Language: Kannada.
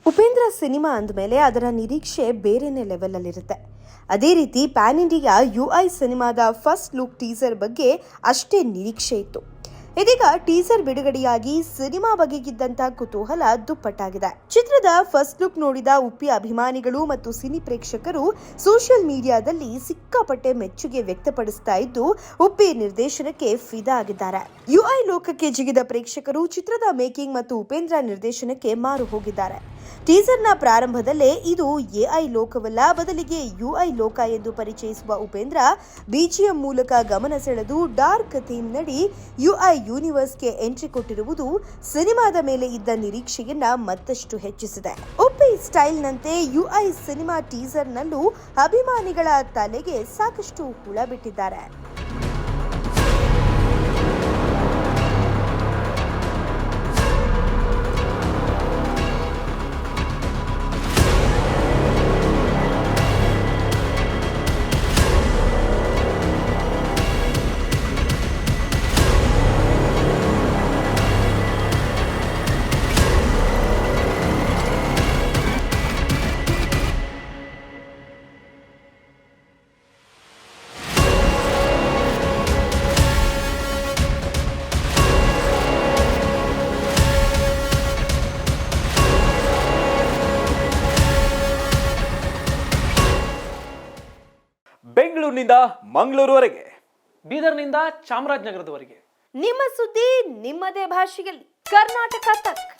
ಉಪೇಂದ್ರ ಸಿನಿಮಾ ಅಂದಮೇಲೆ ಅದರ ನಿರೀಕ್ಷೆ ಬೇರೆನೇ ಲೆವೆಲ್ ಅಲ್ಲಿರುತ್ತೆ. ಅದೇ ರೀತಿ ಪ್ಯಾನ್ ಇಂಡಿಯಾ ಯುಐ ಸಿನಿಮಾದ ಫಸ್ಟ್ ಲುಕ್ ಟೀಸರ್ ಬಗ್ಗೆ ಅಷ್ಟೇ ನಿರೀಕ್ಷೆ ಇತ್ತು. ಇದೀಗ ಟೀಸರ್ ಬಿಡುಗಡೆಯಾಗಿ ಸಿನಿಮಾ ಬಗೆಗಿದ್ದಂತ ಕುತೂಹಲ ದುಪ್ಪಟ್ಟಾಗಿದೆ. ಚಿತ್ರದ ಫಸ್ಟ್ ಲುಕ್ ನೋಡಿದ ಉಪ್ಪಿ ಅಭಿಮಾನಿಗಳು ಮತ್ತು ಸಿನಿ ಪ್ರೇಕ್ಷಕರು ಸೋಷಿಯಲ್ ಮೀಡಿಯಾದಲ್ಲಿ ಸಿಕ್ಕಾಪಟ್ಟೆ ಮೆಚ್ಚುಗೆ ವ್ಯಕ್ತಪಡಿಸ್ತಾ ಇದ್ದು ಉಪ್ಪಿ ನಿರ್ದೇಶನಕ್ಕೆ ಫಿದಾ ಆಗಿದ್ದಾರೆ. ಯುಐ ಲೋಕಕ್ಕೆ ಜಿಗಿದ ಪ್ರೇಕ್ಷಕರು ಚಿತ್ರದ ಮೇಕಿಂಗ್ ಮತ್ತು ಉಪೇಂದ್ರ ನಿರ್ದೇಶನಕ್ಕೆ ಮಾರು ಹೋಗಿದ್ದಾರೆ. ಟೀಸರ್ನ ಪ್ರಾರಂಭದಲ್ಲೇ ಇದು ಎಐ ಲೋಕವಲ್ಲ, ಬದಲಿಗೆ ಯುಐ ಲೋಕ ಎಂದು ಪರಿಚಯಿಸುವ ಉಪೇಂದ್ರ ಬಿಜಿಎಂ ಮೂಲಕ ಗಮನ ಸೆಳೆದು ಡಾರ್ಕ್ ಥೀಮ್ ನಡಿ ಯುಐ ಯೂನಿವರ್ಸ್ಗೆ ಎಂಟ್ರಿ ಕೊಟ್ಟಿರುವುದು ಸಿನಿಮಾದ ಮೇಲೆ ಇದ್ದ ನಿರೀಕ್ಷೆಯನ್ನ ಮತ್ತಷ್ಟು ಹೆಚ್ಚಿಸಿದೆ. ಉಪ್ಪಿ ಸ್ಟೈಲ್ನಂತೆ ಯುಐ ಸಿನಿಮಾ ಟೀಸರ್ನಲ್ಲೂ ಅಭಿಮಾನಿಗಳ ತಲೆಗೆ ಸಾಕಷ್ಟು ಹುಳ ಬಿಟ್ಟಿದ್ದಾರೆ. ಬೆಂಗಳೂರಿನಿಂದ ಮಂಗಳೂರುವರೆಗೆ, ಬೀದರ್ನಿಂದ ಚಾಮರಾಜನಗರದವರೆಗೆ ನಿಮ್ಮ ಸುದ್ದಿ ನಿಮ್ಮದೇ ಭಾಷೆಯಲ್ಲಿ. ಕರ್ನಾಟಕ ತಕ್.